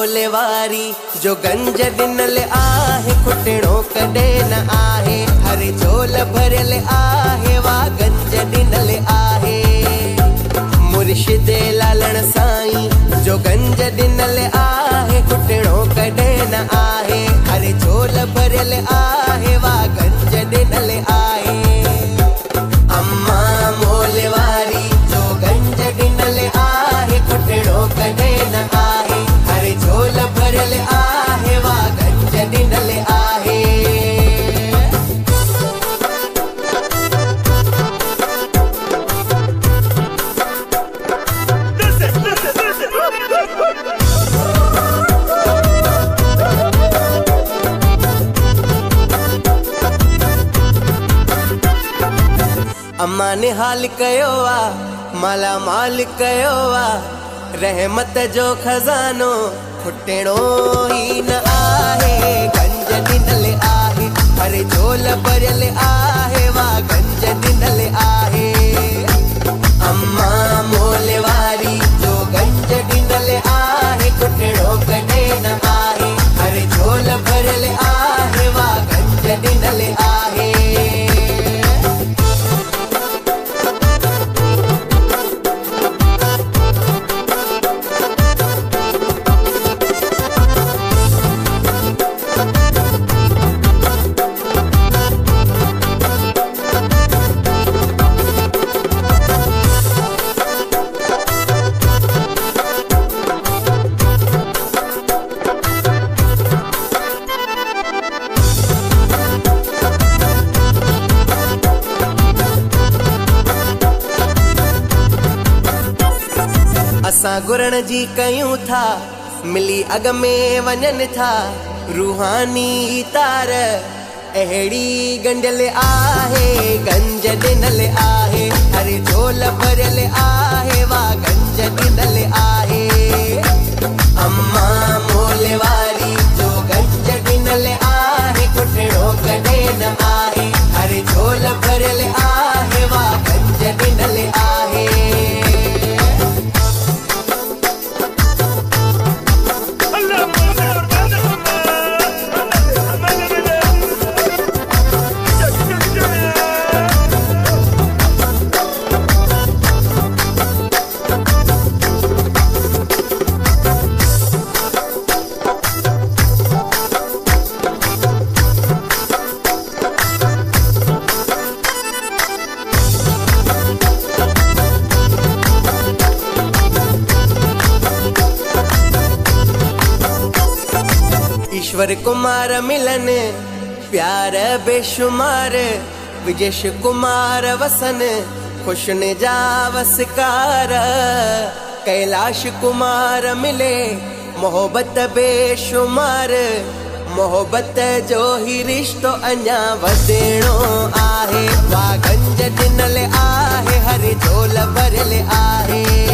मोले वारी जो गंज दिनल आहे खुटणो कदे न आहे हर झोल भरल आहे वा गंज दिनल आहे मुर्शिदे लालण साईं जो गंज दिनल आहे खुटणो कदे न आहे हर झोल भरल आहे वा गंज दिनल आहे अम्मा मोले वारी जो गंज दिनल आहे खुटणो कदे न आहे हर झोल भरल आहे वा गंज दिनल आहे अम्मा ने हाल कयो आ माला माल कयो आ रहमत जो खजानो खुटणो ही न आहे गंज दिनल आहे हर झोल भरल आहे वा गंज दिनल आहे अम्मा मोले वारी जो गंज दिनल आहे खुटणो कदे न आहे हर झोल भरल आहे वा गंज दिनल आहे असां गुरण जी कयूं था मिली अग में वञनि था रूहानी तार अहिड़ी गंढियल आहे गंज दिनल आहे हर झोल भरल आहे वा गंज दिनल आहे अम्मा मोले वारी जो गंज दिनल आहे खुटणो कदे न आहे हर झोल भरल आहे वा गंज दिनल आहे ईश्वर कुमार मिलन प्यार बेशुमार विजेश कुमार वसन खुशन जा वसकार कैलाश कुमार मिले मोहब्बत बेशुमार मोहब्बत जो ही रिश्तो अञा वधणो आहे वा गंज दिनल आहे हर झोल भरल आहे